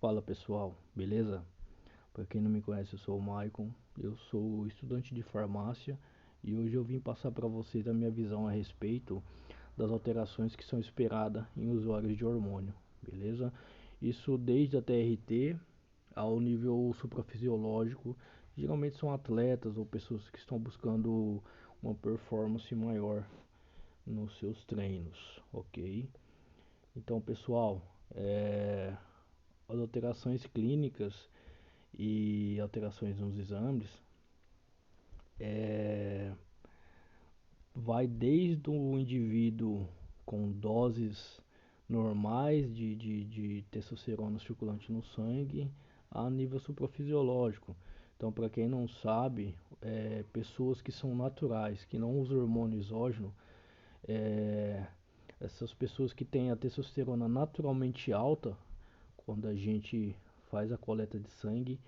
Fala pessoal, beleza? Para quem não me conhece, eu sou o Maicon, eu sou estudante de farmácia e hoje eu vim passar para vocês a minha visão a respeito das alterações que são esperadas em usuários de hormônio, beleza? Isso desde a TRT ao nível suprafisiológico, geralmente são atletas ou pessoas que estão buscando uma performance maior nos seus treinos, ok? Então pessoal, as alterações clínicas e alterações nos exames é, vai desde o indivíduo com doses normais de testosterona circulante no sangue a nível suprafisiológico. Então, para quem não sabe, pessoas que são naturais, que não usam hormônio exógeno, é, essas pessoas que têm a testosterona naturalmente alta, quando a gente faz a coleta de sangue,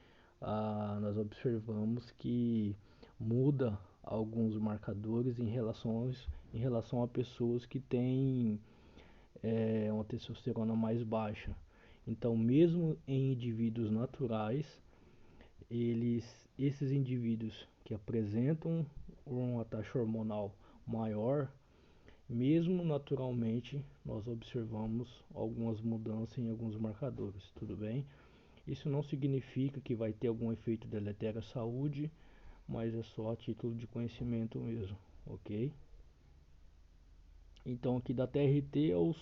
nós observamos que muda alguns marcadores em relação a pessoas que têm uma testosterona mais baixa. Então, mesmo em indivíduos naturais, esses indivíduos que apresentam uma taxa hormonal maior, mesmo naturalmente, nós observamos algumas mudanças em alguns marcadores, tudo bem? Isso não significa que vai ter algum efeito deletério à saúde, mas é só a título de conhecimento mesmo, ok? Então aqui da TRT é o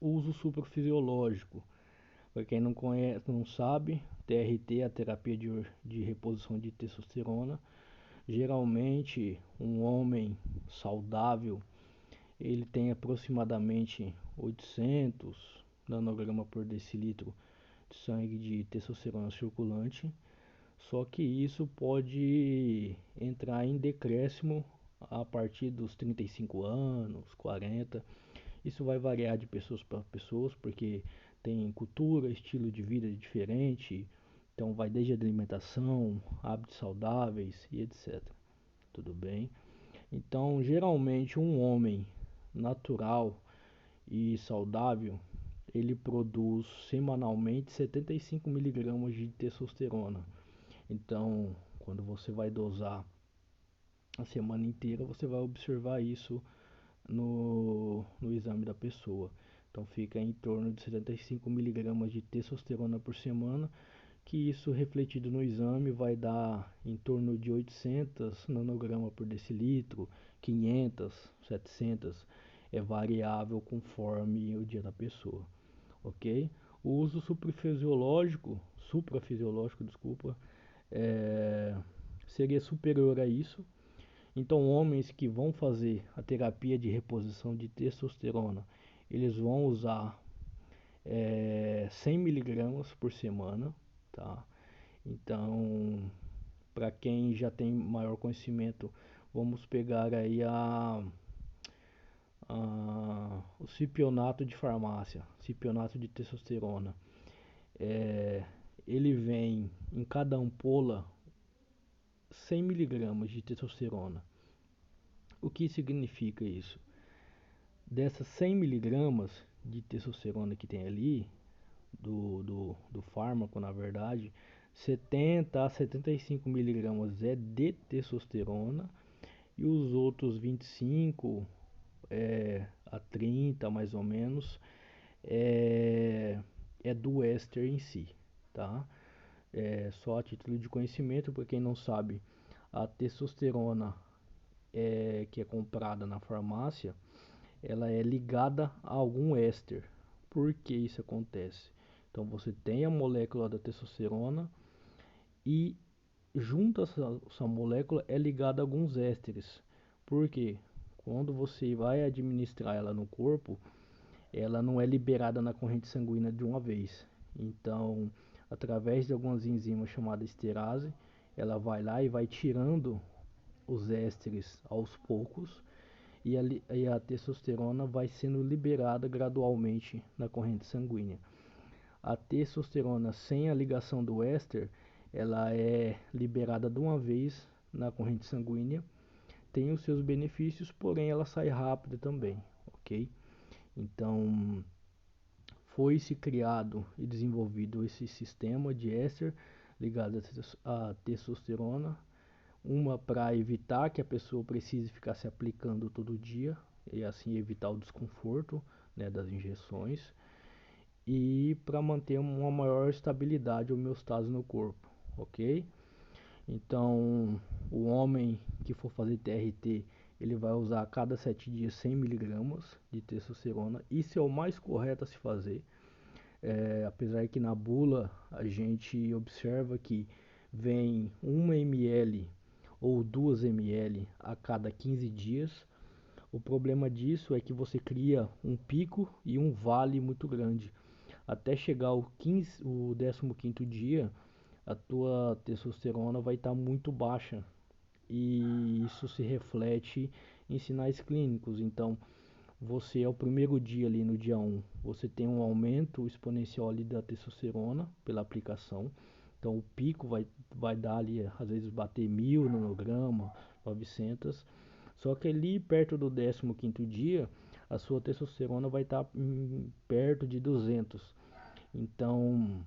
uso suprafisiológico. Para quem não conhece, não sabe, TRT é a terapia de reposição de testosterona. Geralmente um homem saudável ele tem aproximadamente 800 nanogramas por decilitro de sangue de testosterona circulante. Só que isso pode entrar em decréscimo a partir dos 35 anos, 40. Isso vai variar de pessoas para pessoas, porque tem cultura, estilo de vida diferente. Então vai desde a alimentação, hábitos saudáveis e etc. Tudo bem? Então, geralmente um homem natural e saudável, ele produz semanalmente 75 miligramas de testosterona. Então, quando você vai dosar a semana inteira, você vai observar isso no exame da pessoa. Então, fica em torno de 75 miligramas de testosterona por semana, que isso refletido no exame vai dar em torno de 800 nanogramas por decilitro, 500, 700, é variável conforme o dia da pessoa, ok? O uso suprafisiológico, desculpa, é, seria superior a isso. Então, homens que vão fazer a terapia de reposição de testosterona, eles vão usar 100 miligramas por semana, tá? Então, para quem já tem maior conhecimento, vamos pegar aí o cipionato de farmácia, cipionato de testosterona. É, ele vem em cada ampola 100 miligramas de testosterona. O que significa isso? Dessas 100 miligramas de testosterona que tem ali, do fármaco, na verdade, 70 a 75 miligramas é de testosterona e os outros 25 a 30 mais ou menos é, é do éster em si, tá? É só a título de conhecimento, para quem não sabe, a testosterona que é comprada na farmácia, ela é ligada a algum éster. Por que isso acontece? Então você tem a molécula da testosterona e junto a essa molécula é ligada a alguns ésteres. Por quê? Quando você vai administrar ela no corpo, ela não é liberada na corrente sanguínea de uma vez. Então, através de algumas enzimas chamadas esterase, ela vai lá e vai tirando os ésteres aos poucos e a testosterona vai sendo liberada gradualmente na corrente sanguínea. A testosterona sem a ligação do éster, ela é liberada de uma vez na corrente sanguínea, tem os seus benefícios, porém ela sai rápida também, ok? Então, foi se criado e desenvolvido esse sistema de éster ligado à testosterona, uma para evitar que a pessoa precise ficar se aplicando todo dia e assim evitar o desconforto, né, das injeções, e para manter uma maior estabilidade ou homeostase no corpo, ok? Então, o homem que for fazer TRT, ele vai usar a cada 7 dias 100 miligramas de testosterona. Isso é o mais correto a se fazer. Apesar que na bula a gente observa que vem 1 ml ou 2 ml a cada 15 dias. O problema disso é que você cria um pico e um vale muito grande. Até chegar o 15º dia, a tua testosterona vai estar muito baixa e isso se reflete em sinais clínicos. Então, você é o primeiro dia ali no dia 1, você tem um aumento exponencial ali da testosterona pela aplicação. Então, o pico vai dar ali, às vezes bater 1000 nanograma, 900. Só que ali perto do 15º dia, a sua testosterona vai estar perto de 200. Então,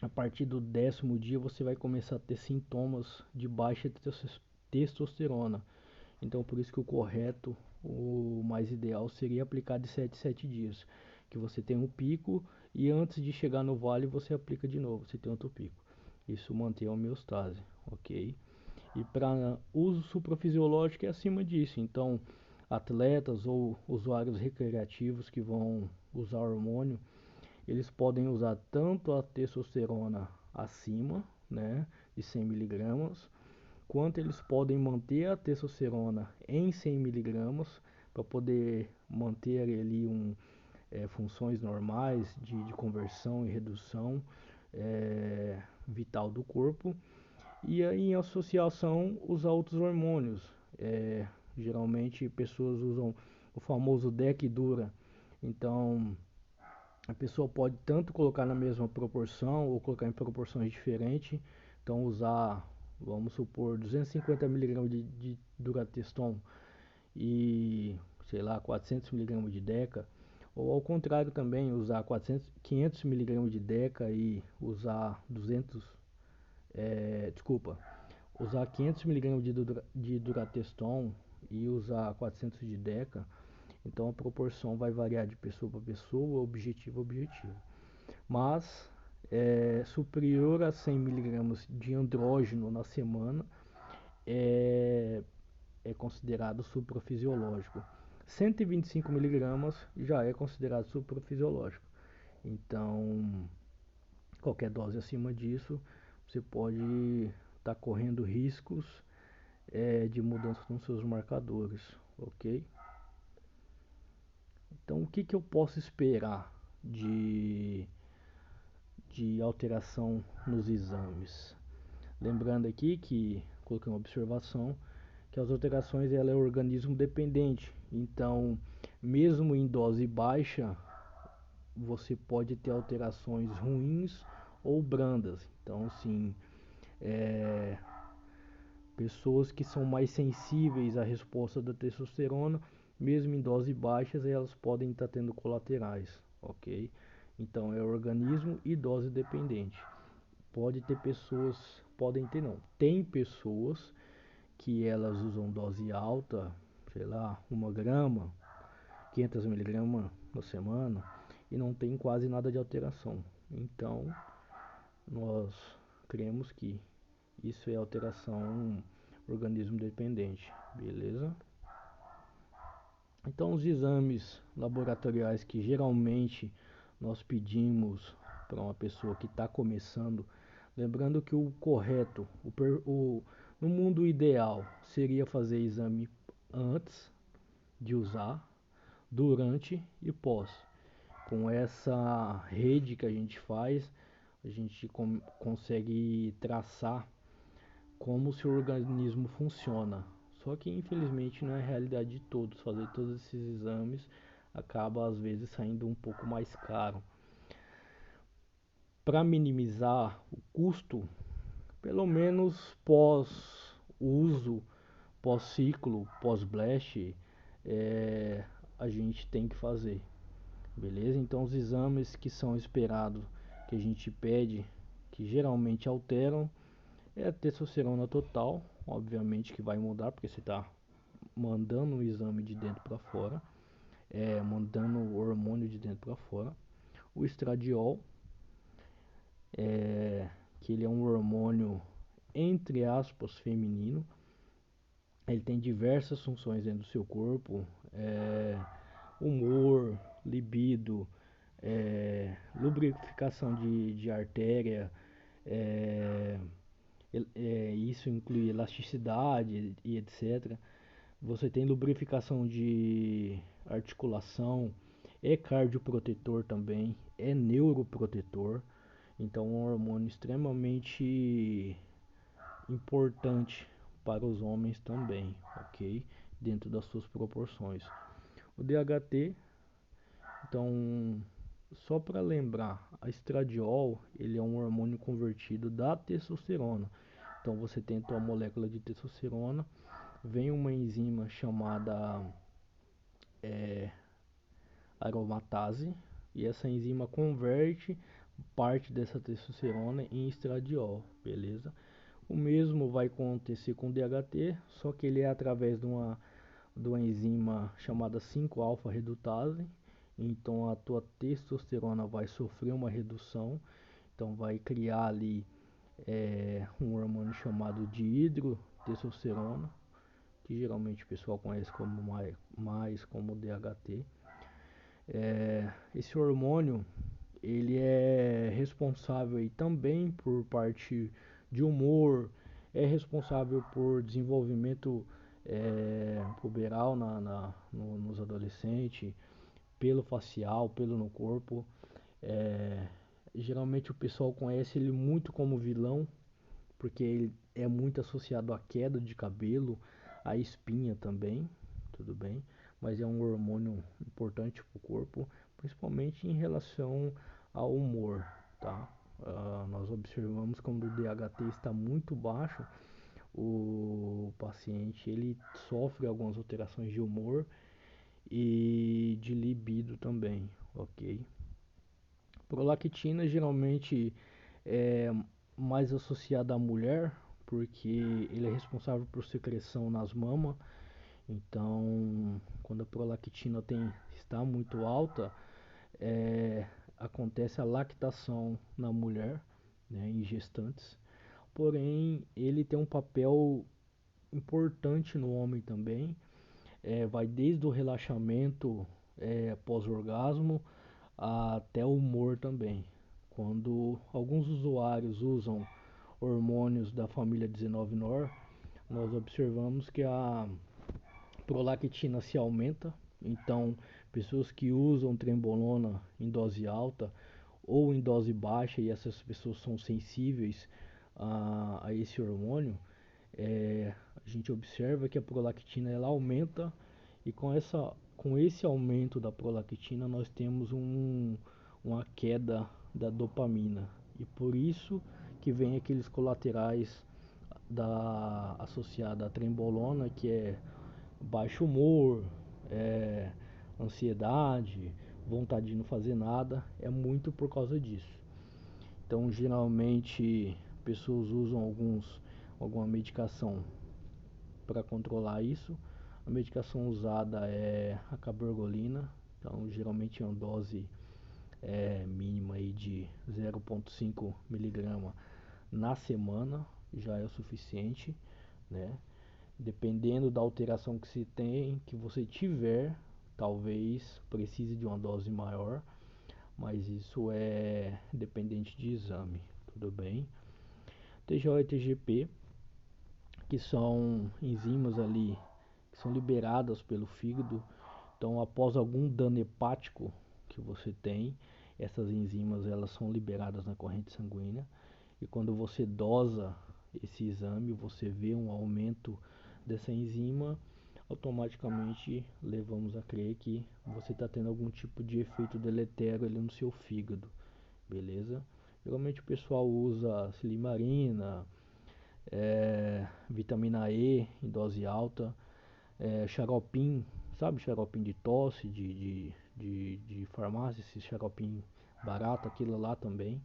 a partir do 10º dia você vai começar a ter sintomas de baixa testosterona. Então por isso que o correto, o mais ideal seria aplicar de 7 em 7 dias, que você tem um pico e antes de chegar no vale você aplica de novo, você tem outro pico. Isso mantém a homeostase, ok? E para uso suprafisiológico é acima disso. Então atletas ou usuários recreativos que vão usar hormônio, eles podem usar tanto a testosterona acima, né, de 100 miligramas, quanto eles podem manter a testosterona em 100 miligramas para poder manter ali funções normais de conversão e redução vital do corpo, e aí em associação usar outros hormônios. Geralmente pessoas usam o famoso DEC dura. Então a pessoa pode tanto colocar na mesma proporção ou colocar em proporções diferentes. Então usar, vamos supor, 250 miligramas de Durateston e, sei lá, 400 miligramas de Deca. Ou ao contrário também, usar 500 miligramas de Deca e usar usar 500 miligramas de Durateston e usar 400 de Deca. Então a proporção vai variar de pessoa para pessoa, objetivo a objetivo. Mas superior a 100 miligramas de andrógeno na semana é, é considerado suprafisiológico. 125 miligramas já é considerado suprafisiológico. Então, qualquer dose acima disso, você pode estar correndo riscos de mudança nos seus marcadores, ok? Então, o que eu posso esperar de alteração nos exames? Lembrando aqui que coloquei uma observação que as alterações ela é organismo dependente. Então, mesmo em dose baixa, você pode ter alterações ruins ou brandas. Então, sim, pessoas que são mais sensíveis à resposta da testosterona, mesmo em doses baixas, elas podem estar tendo colaterais, ok? Então é organismo e dose dependente. Pode ter pessoas, podem ter não, tem pessoas que elas usam dose alta, sei lá, 1 grama, 500 miligramas na semana e não tem quase nada de alteração. Então nós cremos que isso é alteração organismo dependente, beleza? Então os exames laboratoriais que geralmente nós pedimos para uma pessoa que está começando, lembrando que o correto, no mundo ideal seria fazer exame antes de usar, durante e pós. Com essa rede que a gente faz, a gente consegue traçar como o seu organismo funciona. Só que infelizmente não é a realidade de todos. Fazer todos esses exames acaba às vezes saindo um pouco mais caro. Para minimizar o custo, pelo menos pós uso, pós ciclo, pós blast, a gente tem que fazer. beleza? Então os exames que são esperados, que a gente pede, que geralmente alteram, é a testosterona total, obviamente que vai mudar, porque você está mandando o exame de dentro para fora, mandando o hormônio de dentro para fora. O estradiol, que ele é um hormônio entre aspas feminino, ele tem diversas funções dentro do seu corpo, humor, libido, lubrificação de artéria, é, isso inclui elasticidade e etc. Você tem lubrificação de articulação, é cardioprotetor também, é neuroprotetor. Então é um hormônio extremamente importante para os homens também, ok? Dentro das suas proporções. O DHT, então, só para lembrar, a estradiol, ele é um hormônio convertido da testosterona. Então você tem a tua molécula de testosterona, vem uma enzima chamada aromatase, e essa enzima converte parte dessa testosterona em estradiol, beleza? O mesmo vai acontecer com o DHT, só que ele é através de uma enzima chamada 5-alfa redutase. Então a tua testosterona vai sofrer uma redução, então vai criar ali um hormônio chamado de hidrotestosterona, que geralmente o pessoal conhece como mais como DHT. Esse hormônio ele é responsável aí também por parte de humor, é responsável por desenvolvimento puberal nos adolescentes, pelo facial, pelo no corpo. É, geralmente o pessoal conhece ele muito como vilão, porque ele é muito associado à queda de cabelo, à espinha também, tudo bem, mas é um hormônio importante para o corpo, principalmente em relação ao humor, tá? Nós observamos quando o DHT está muito baixo, o paciente ele sofre algumas alterações de humor e de libido também, ok? Prolactina geralmente é mais associada à mulher, porque ele é responsável por secreção nas mamas. Então, quando a prolactina está muito alta, acontece a lactação na mulher, né, em gestantes. Porém, ele tem um papel importante no homem também. Vai desde o relaxamento pós-orgasmo até o humor também. Quando alguns usuários usam hormônios da família 19-nor, nós observamos que a prolactina se aumenta. Então, pessoas que usam trembolona em dose alta ou em dose baixa, e essas pessoas são sensíveis a esse hormônio, a gente observa que a prolactina ela aumenta, e com esse aumento da prolactina nós temos uma queda da dopamina, e por isso que vem aqueles colaterais associada à trembolona, que é baixo humor, é, ansiedade, vontade de não fazer nada, é muito por causa disso. Então, geralmente, pessoas usam alguma medicação para controlar isso. A medicação usada é a cabergolina, então geralmente é uma dose mínima aí de 0,5 miligrama na semana, já é o suficiente, né? Dependendo da alteração que se tem, que você tiver, talvez precise de uma dose maior, mas isso é dependente de exame, tudo bem? TGO e TGP, que são enzimas ali que são liberadas pelo fígado. Então, após algum dano hepático que você tem, essas enzimas elas são liberadas na corrente sanguínea, e quando você dosa esse exame, você vê um aumento dessa enzima, automaticamente levamos a crer que você está tendo algum tipo de efeito deletério ali no seu fígado, beleza? Geralmente o pessoal usa silimarina, vitamina E em dose alta, xaropim, sabe, xaropim de tosse, de de farmácia, esse xaropinho barato, aquilo lá também.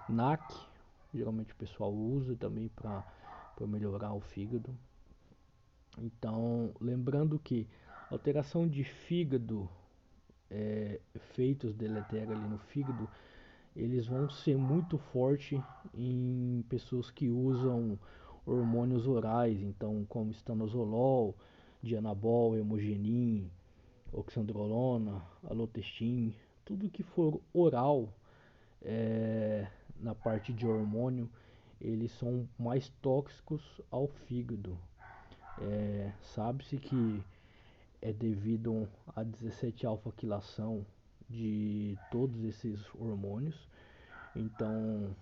NAC, geralmente o pessoal usa também para melhorar o fígado. Então, lembrando que alteração de fígado, efeitos deletérios ali no fígado, eles vão ser muito fortes em pessoas que usam hormônios orais, então como estanozolol, dianabol, hemogenin, oxandrolona, alotestin, tudo que for oral, é, na parte de hormônio, eles são mais tóxicos ao fígado. Sabe-se que é devido à 17-alfa-quilação de todos esses hormônios. Então,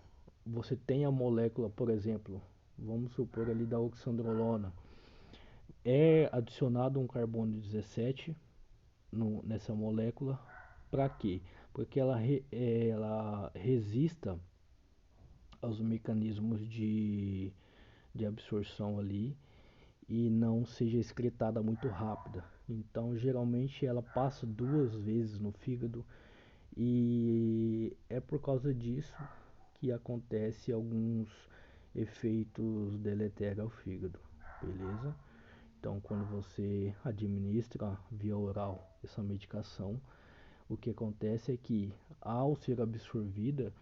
você tem a molécula, por exemplo, vamos supor ali da oxandrolona, é adicionado um carbono 17 nessa molécula. Para quê? Porque ela resista aos mecanismos de absorção ali e não seja excretada muito rápida. Então, geralmente ela passa 2 vezes no fígado e é por causa disso que acontece alguns efeitos deletérios ao fígado, beleza? Então, quando você administra via oral essa medicação, o que acontece é que ao ser absorvida,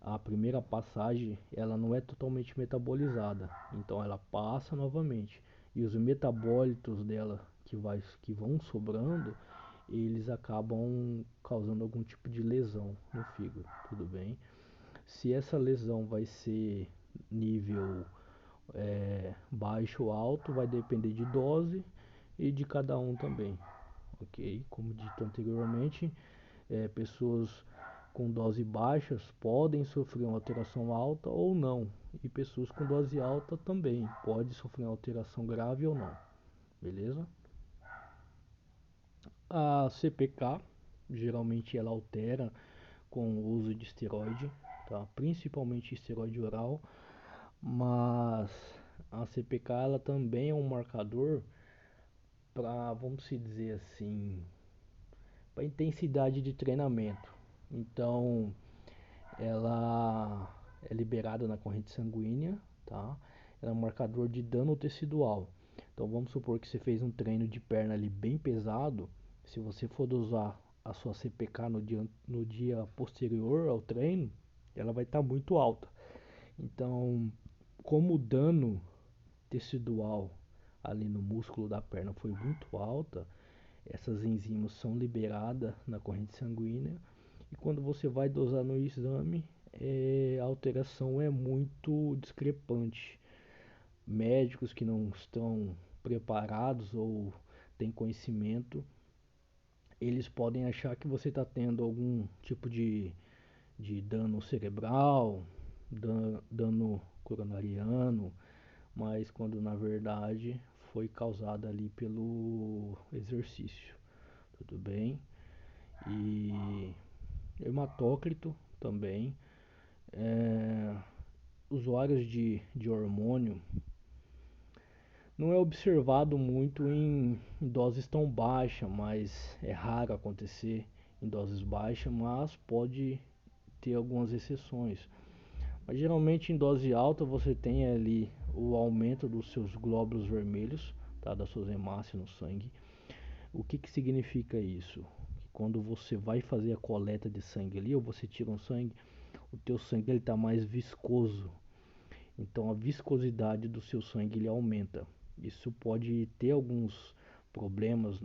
a primeira passagem ela não é totalmente metabolizada, então ela passa novamente e os metabólitos dela que vão sobrando, eles acabam causando algum tipo de lesão no fígado, tudo bem? Se essa lesão vai ser nível baixo ou alto, vai depender de dose e de cada um também, ok? Como dito anteriormente, pessoas com dose baixas podem sofrer uma alteração alta ou não, e pessoas com dose alta também podem sofrer uma alteração grave ou não, beleza? A CPK geralmente ela altera com o uso de esteroide, tá? Principalmente esteroide oral, mas a CPK ela também é um marcador para, vamos se dizer assim, para intensidade de treinamento. Então, ela é liberada na corrente sanguínea, tá? Ela é um marcador de dano tecidual. Então, vamos supor que você fez um treino de perna ali bem pesado. Se você for dosar a sua CPK no dia posterior ao treino, ela vai estar muito alta. Então, como o dano tecidual ali no músculo da perna foi muito alta, essas enzimas são liberadas na corrente sanguínea e quando você vai dosar no exame, a alteração é muito discrepante. Médicos que não estão preparados ou têm conhecimento, eles podem achar que você está tendo algum tipo de dano cerebral, dano coronariano, mas quando na verdade foi causada ali pelo exercício, tudo bem? E hematócrito também, é, usuários de hormônio não é observado muito em doses tão baixas, mas é raro acontecer em doses baixas, mas pode ter algumas exceções. Mas geralmente em dose alta você tem ali o aumento dos seus glóbulos vermelhos, tá, das suas hemácias no sangue. O que significa isso? Que quando você vai fazer a coleta de sangue ali, ou você tira um sangue, o teu sangue ele está mais viscoso. Então a viscosidade do seu sangue ele aumenta. Isso pode ter alguns problemas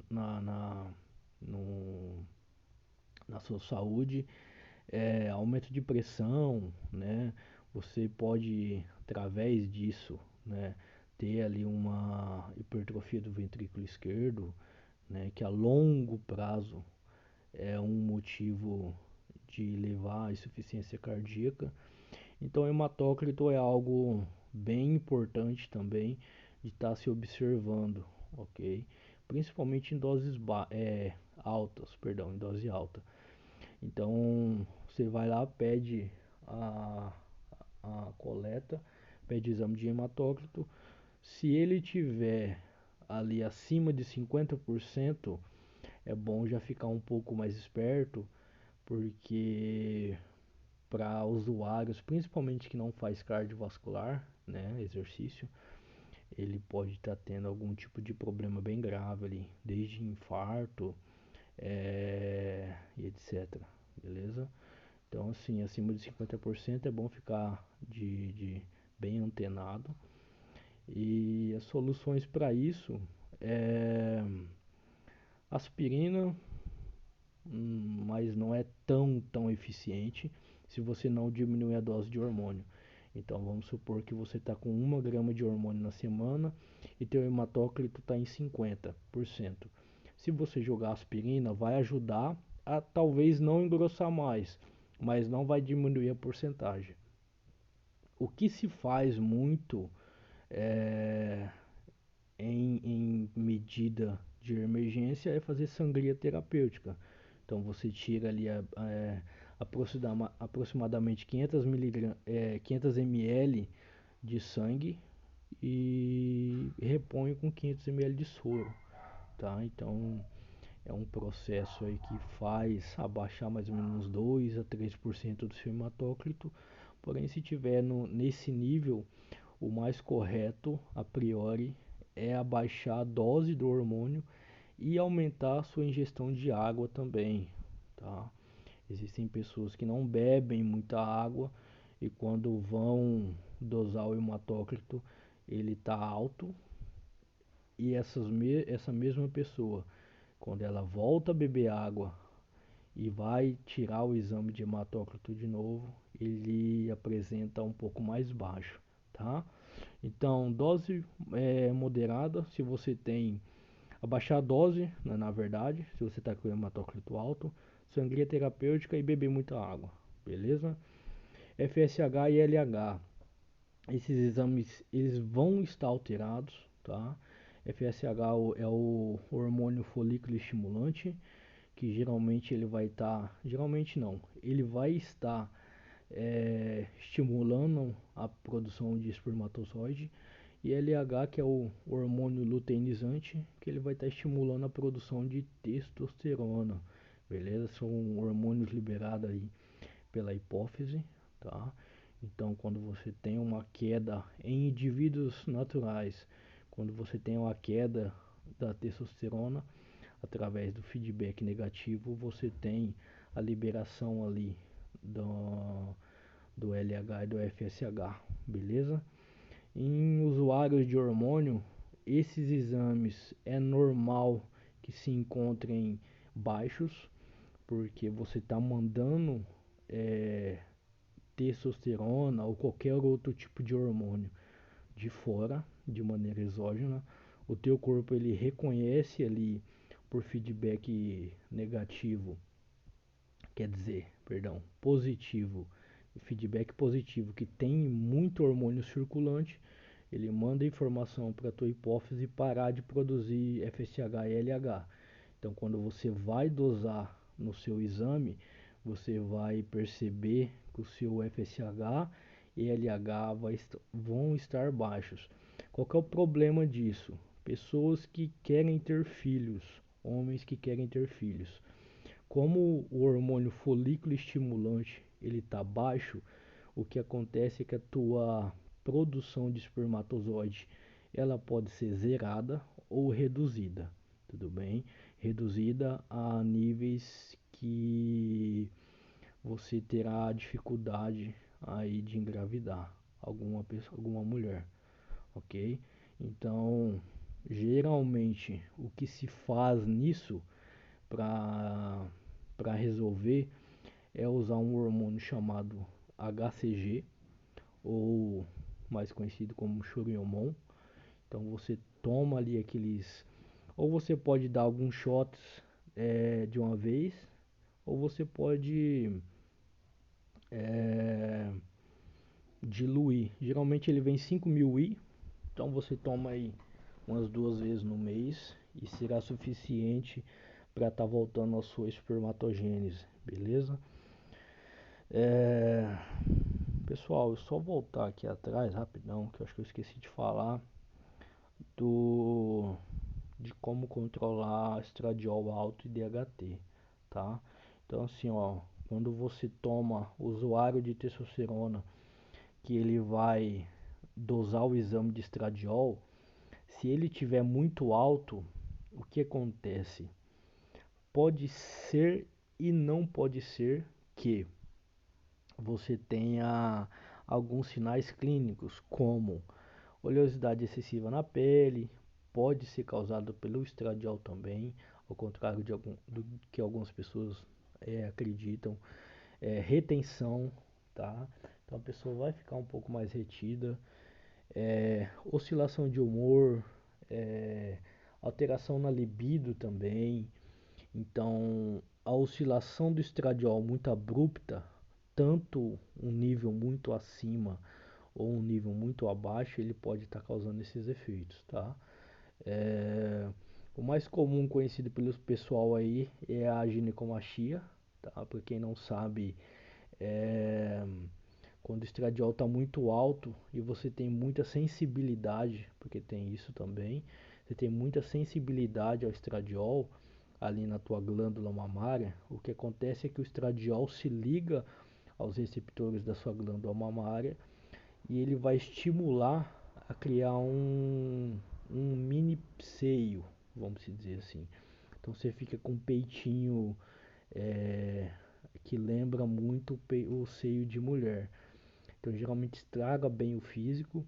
no, na sua saúde, aumento de pressão, né? Você pode, através disso, né, ter ali uma hipertrofia do ventrículo esquerdo, né, que a longo prazo é um motivo de levar à insuficiência cardíaca. Então, o hematócrito é algo bem importante também de estar se observando, ok? Principalmente em doses altas, perdão, em dose alta. Então, você vai lá, pede a coleta, pede o exame de hematócrito. Se ele tiver ali acima de 50%, é bom já ficar um pouco mais esperto, porque para usuários, principalmente que não faz cardiovascular, né, exercício, ele pode estar tendo algum tipo de problema bem grave ali, desde infarto, e etc. Beleza? Então, assim, acima de 50% é bom ficar de bem antenado. E as soluções para isso é aspirina, mas não é tão eficiente se você não diminuir a dose de hormônio. Então vamos supor que você está com 1 grama de hormônio na semana e teu hematócrito está em 50%. Se você jogar aspirina, vai ajudar a talvez não engrossar mais, mas não vai diminuir a porcentagem. O que se faz muito é, em medida de emergência é fazer sangria terapêutica. Então você tira ali aproximadamente 500 ml de sangue e repõe com 500 ml de soro, tá? Então é um processo aí que faz abaixar mais ou menos uns 2 a 3% do seu hematócrito. Porém, se tiver nesse nível, o mais correto a priori é abaixar a dose do hormônio e aumentar a sua ingestão de água também, tá? Existem pessoas que não bebem muita água e quando vão dosar o hematócrito ele está alto, e essa mesma pessoa, quando ela volta a beber água e vai tirar o exame de hematócrito de novo, ele apresenta um pouco mais baixo, tá? Então, dose moderada, se você tem abaixar a dose, né, na verdade, se você está com hematócrito alto, sangria terapêutica e beber muita água, beleza? FSH e LH, esses exames eles vão estar alterados, tá? FSH é o hormônio folículo estimulante, que geralmente ele vai estar, geralmente não, ele vai estar estimulando a produção de espermatozoide, e LH, que é o hormônio luteinizante, que ele vai estar estimulando a produção de testosterona, beleza? São hormônios liberados aí pela hipófise, tá? Então, quando você tem uma queda em indivíduos naturais, quando você tem uma queda da testosterona, através do feedback negativo, você tem a liberação ali do LH e do FSH, beleza? Em usuários de hormônio, esses exames é normal que se encontrem baixos, porque você está mandando testosterona ou qualquer outro tipo de hormônio de fora, de maneira exógena. O teu corpo ele reconhece ali por feedback negativo, quer dizer, perdão, positivo, feedback positivo, que tem muito hormônio circulante, ele manda informação para a tua hipófise parar de produzir FSH e LH. Então, quando você vai dosar no seu exame, você vai perceber que o seu FSH e LH vão estar baixos. Qual que é o problema disso? Pessoas que querem ter filhos, homens que querem ter filhos. Como o hormônio folículo estimulante ele está baixo, o que acontece é que a tua produção de espermatozoide ela pode ser zerada ou reduzida, tudo bem? Reduzida a níveis que você terá dificuldade aí de engravidar alguma pessoa, alguma mulher, ok? Então, geralmente o que se faz nisso para resolver é usar um hormônio chamado HCG, ou mais conhecido como Choriomon. Então você toma ali aqueles, ou você pode dar alguns shots de uma vez, ou você pode é, diluir. Geralmente ele vem 5.000 I, então você toma aí umas 2 vezes no mês e será suficiente para estar voltando à sua espermatogênese, beleza? Pessoal, eu só voltar aqui atrás rapidão, que eu acho que eu esqueci de falar do de como controlar estradiol alto e DHT, tá? Então assim, ó, quando você toma usuário de testosterona, que ele vai dosar o exame de estradiol, se ele tiver muito alto, o que acontece? Pode ser e não pode ser que você tenha alguns sinais clínicos, como oleosidade excessiva na pele, pode ser causado pelo estradiol também, ao contrário do que algumas pessoas acreditam, retenção, tá? Então a pessoa vai ficar um pouco mais retida, oscilação de humor, é, alteração na libido também. Então, a oscilação do estradiol muito abrupta, tanto um nível muito acima ou um nível muito abaixo, ele pode estar causando esses efeitos, tá? É, o mais comum conhecido pelo pessoal aí é a ginecomastia, tá? Para quem não sabe, é, quando o estradiol está muito alto e você tem muita sensibilidade, porque tem isso também, você tem muita sensibilidade ao estradiol ali na tua glândula mamária, o que acontece é que o estradiol se liga aos receptores da sua glândula mamária e ele vai estimular a criar um mini seio, vamos dizer assim. Então você fica com um peitinho é, que lembra muito o seio de mulher. Então geralmente estraga bem o físico.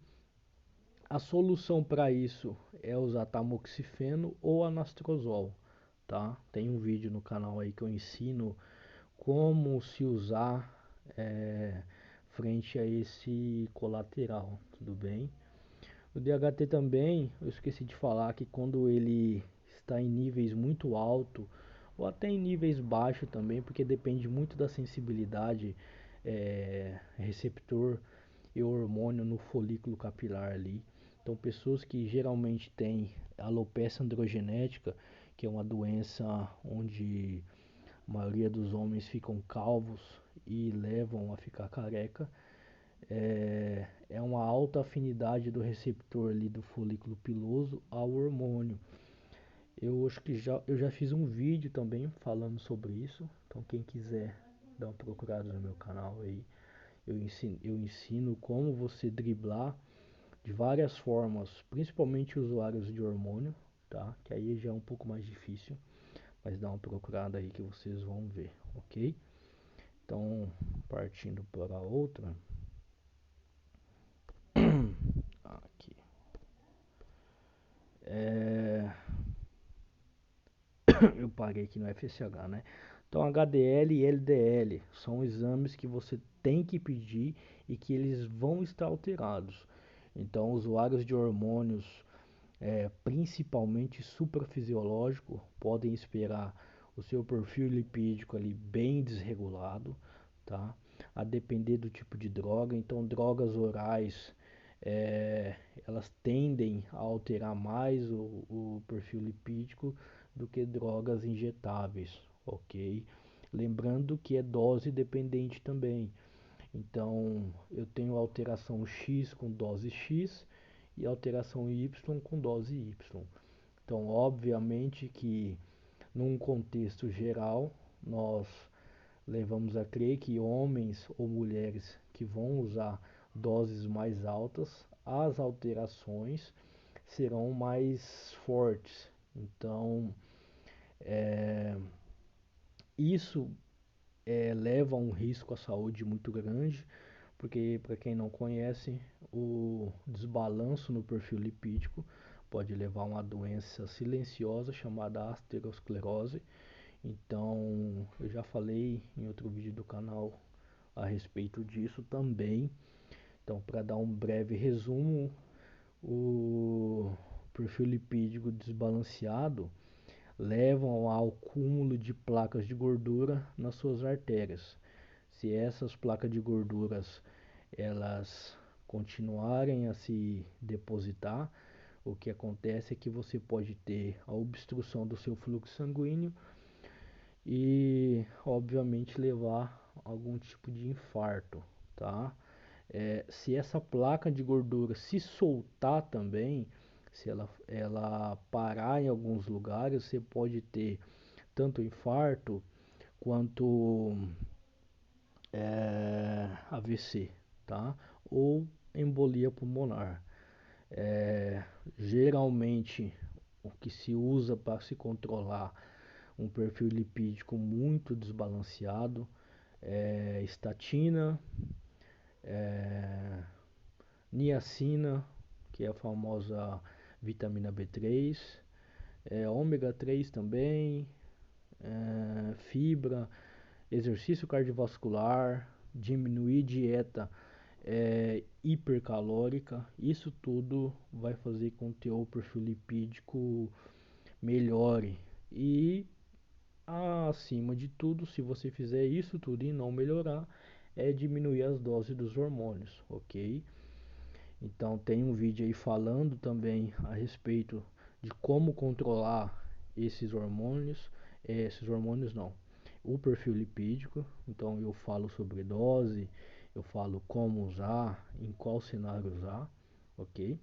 A solução para isso é usar tamoxifeno ou anastrozol, tá? Tem um vídeo no canal aí que eu ensino como se usar é, frente a esse colateral, tudo bem? O DHT também, eu esqueci de falar que quando ele está em níveis muito alto ou até em níveis baixos também, porque depende muito da sensibilidade receptor e hormônio no folículo capilar ali. Então, pessoas que geralmente têm alopecia androgenética, que é uma doença onde a maioria dos homens ficam calvos e levam a ficar careca, é uma alta afinidade do receptor ali do folículo piloso ao hormônio. Eu acho que eu já fiz um vídeo também falando sobre isso, então quem quiser dar uma procurada no meu canal aí, eu ensino como você driblar de várias formas, principalmente usuários de hormônio, tá? Que aí já é um pouco mais difícil, mas dá uma procurada aí que vocês vão ver, ok? Então, partindo para outra, aqui, é... eu parei aqui no FSH, né? Então, HDL e LDL são exames que você tem que pedir e que eles vão estar alterados. Então, usuários de hormônios, principalmente suprafisiológico, podem esperar o seu perfil lipídico ali bem desregulado, tá? A depender do tipo de droga. Então, drogas orais, é, elas tendem a alterar mais o perfil lipídico do que drogas injetáveis, ok? Lembrando que é dose dependente também. Então, eu tenho alteração X com dose X e alteração Y com dose Y. Então, obviamente que num contexto geral, nós levamos a crer que homens ou mulheres que vão usar doses mais altas, as alterações serão mais fortes. Então, isso leva a um risco à saúde muito grande, porque para quem não conhece, o desbalanço no perfil lipídico pode levar a uma doença silenciosa chamada aterosclerose. Então, eu já falei em outro vídeo do canal a respeito disso também. Então, para dar um breve resumo, o perfil lipídico desbalanceado levam ao cúmulo de placas de gordura nas suas artérias. Se essas placas de gorduras elas continuarem a se depositar, o que acontece é que você pode ter a obstrução do seu fluxo sanguíneo e, obviamente, levar a algum tipo de infarto, tá? Se essa placa de gordura se soltar também, Se ela parar em alguns lugares, você pode ter tanto infarto quanto AVC, tá? Ou embolia pulmonar. É, geralmente, o que se usa para se controlar um perfil lipídico muito desbalanceado é estatina, é, niacina, que é a famosa vitamina B3, ômega 3 também, fibra, exercício cardiovascular, diminuir dieta hipercalórica. Isso tudo vai fazer com que o perfil lipídico melhore. E acima de tudo, se você fizer isso tudo e não melhorar, é diminuir as doses dos hormônios, ok? Então tem um vídeo aí falando também a respeito de como controlar esses hormônios não, o perfil lipídico. Então eu falo sobre dose, eu falo como usar, em qual cenário usar, ok?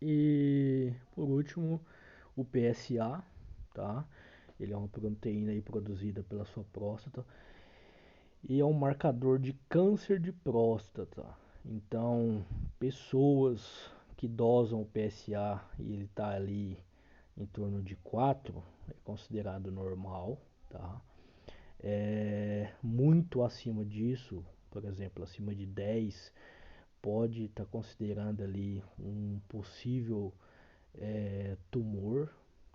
E por último, o PSA, tá? Ele é uma proteína aí produzida pela sua próstata e é um marcador de câncer de próstata. Então, pessoas que dosam o PSA e ele está ali em torno de 4 é considerado normal, tá? Muito acima disso, por exemplo, acima de 10, pode estar considerando ali um possível tumor,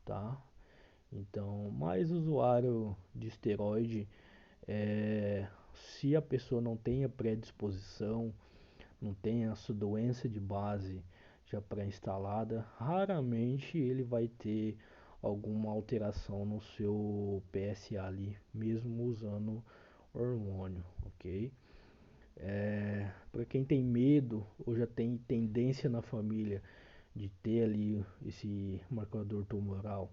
tá? Então, mais usuário de esteroide, se a pessoa não tem a predisposição, não tem a sua doença de base já pré-instalada, raramente ele vai ter alguma alteração no seu PSA ali, mesmo usando hormônio, ok? Para quem tem medo ou já tem tendência na família de ter ali esse marcador tumoral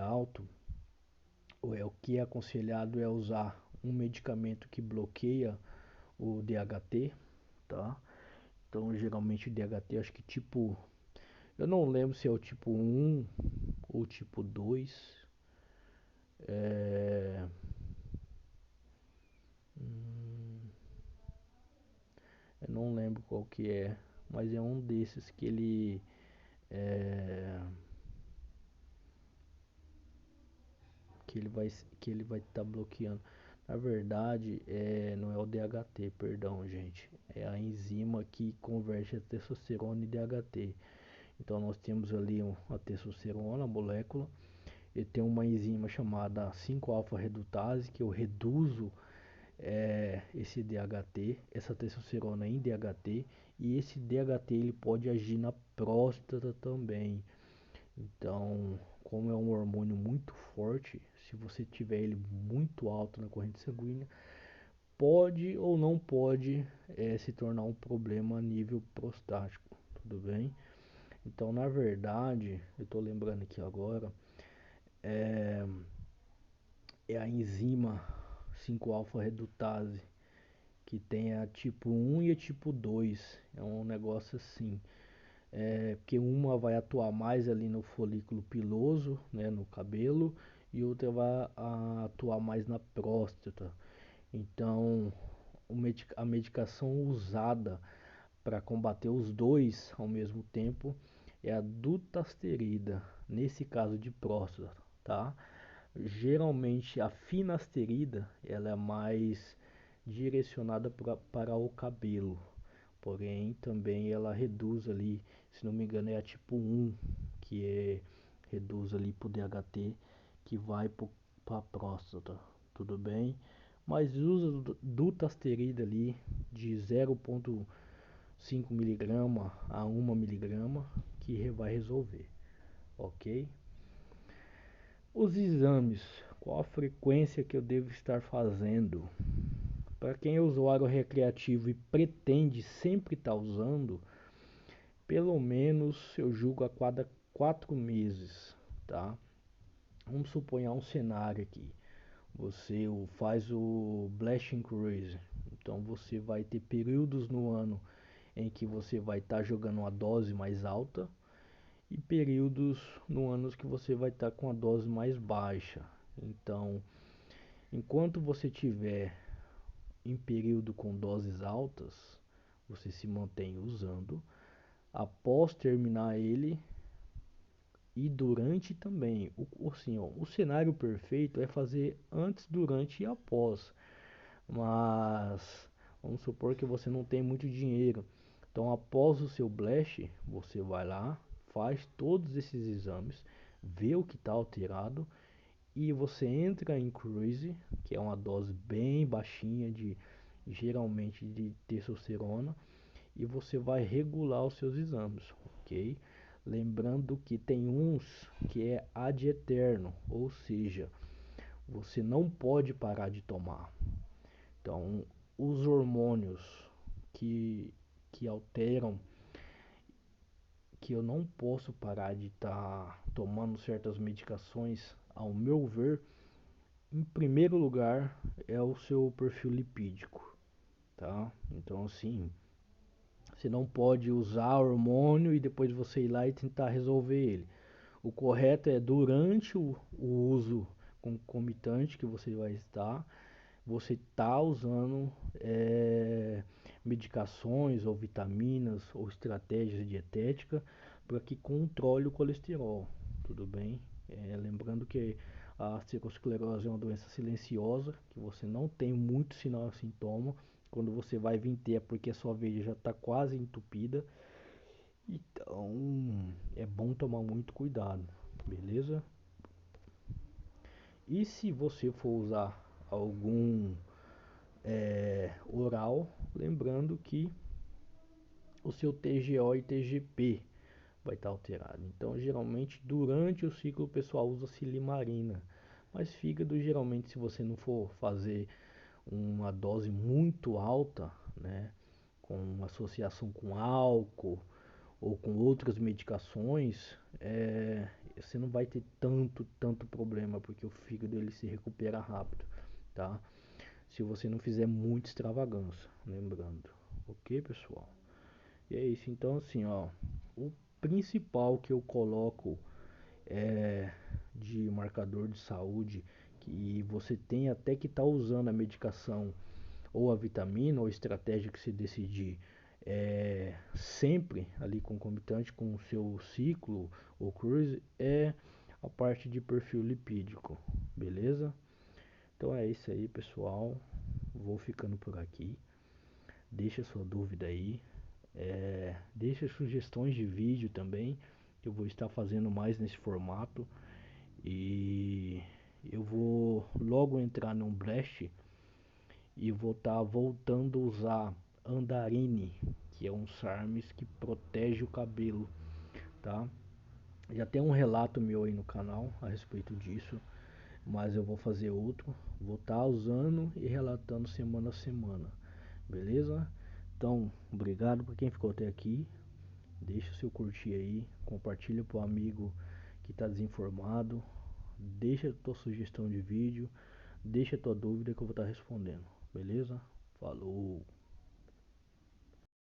alto, o que é aconselhado é usar um medicamento que bloqueia o DHT, tá? Então, geralmente o DHT, acho que tipo, eu não lembro se é o tipo 1 ou tipo 2. É, hum, eu não lembro qual que é, mas é um desses é, que ele vai estar bloqueando. Na verdade, não é o DHT, perdão, gente. É a enzima que converte a testosterona em DHT. Então nós temos ali a testosterona, a molécula, e tem uma enzima chamada 5-alfa redutase que eu reduzo esse DHT, essa testosterona em DHT, e esse DHT ele pode agir na próstata também. Então, como é um hormônio muito forte, se você tiver ele muito alto na corrente sanguínea, pode ou não pode se tornar um problema a nível prostático, tudo bem? Então, na verdade, eu estou lembrando aqui agora, é a enzima 5-alfa redutase, que tem a tipo 1 e a tipo 2. É um negócio assim. Porque uma vai atuar mais ali no folículo piloso, né, no cabelo, e outra vai atuar mais na próstata. Então, a medicação usada para combater os dois ao mesmo tempo é a dutasterida, nesse caso de próstata, tá? Geralmente a finasterida ela é mais direcionada para o cabelo, porém também ela reduz ali, se não me engano é a tipo 1, que reduz ali para o DHT, que vai para a próstata, tudo bem? Mas usa dutasterida ali de 0,5 miligrama a 1 miligrama que vai resolver, ok? Os exames, qual a frequência que eu devo estar fazendo? Para quem é usuário recreativo e pretende sempre estar usando, pelo menos eu julgo a cada 4 meses, tá? Vamos supor um cenário aqui. Você faz o Blasting Cruise, então você vai ter períodos no ano em que você vai estar jogando uma dose mais alta e períodos no ano que você vai estar com a dose mais baixa. Então, enquanto você tiver em período com doses altas, você se mantém usando. Após terminar ele e durante também. Assim, ó, o cenário perfeito é fazer antes, durante e após. Mas vamos supor que você não tem muito dinheiro. Então, após o seu blast, você vai lá, faz todos esses exames, vê o que está alterado e você entra em cruise, que é uma dose bem baixinha de geralmente de testosterona, e você vai regular os seus exames, ok? Lembrando que tem uns que é ad eterno, ou seja, você não pode parar de tomar. Então, os hormônios que, que alteram, que eu não posso parar de estar tomando certas medicações, ao meu ver, em primeiro lugar é o seu perfil lipídico, tá? Então, assim, você não pode usar hormônio e depois você ir lá e tentar resolver ele. O correto é durante o uso concomitante que você vai estar, você tá usando medicações ou vitaminas ou estratégias dietéticas para que controle o colesterol, tudo bem? Lembrando que a arteriosclerose é uma doença silenciosa, que você não tem muito sinal e sintoma. Quando você vai vir ter é porque a sua veia já está quase entupida. Então é bom tomar muito cuidado, beleza? E se você for usar algum oral, lembrando que o seu TGO e TGP vai estar alterado. Então, geralmente durante o ciclo o pessoal usa silimarina, mas fígado geralmente se você não for fazer uma dose muito alta, né, com associação com álcool ou com outras medicações, você não vai ter tanto problema, porque o fígado ele se recupera rápido, tá? Se você não fizer muita extravagância, lembrando. Ok, pessoal? E é isso. Então, assim, ó, o principal que eu coloco de marcador de saúde, que você tem até que estar usando a medicação ou a vitamina ou a estratégia que você decidir, sempre ali concomitante com o seu ciclo ou cruise, é a parte de perfil lipídico, beleza? Então é isso aí, pessoal. Vou ficando por aqui. Deixa sua dúvida aí. Deixa sugestões de vídeo também. Eu vou estar fazendo mais nesse formato. E eu vou logo entrar num blast e vou estar voltando a usar Andarine, que é um SARMs que protege o cabelo, tá? Já tem um relato meu aí no canal a respeito disso, mas eu vou fazer outro. Vou estar usando e relatando semana a semana, beleza? Então, obrigado por quem ficou até aqui. Deixa o seu curtir aí, compartilha pro amigo que está desinformado, deixa a tua sugestão de vídeo, deixa a tua dúvida que eu vou estar respondendo, beleza? Falou!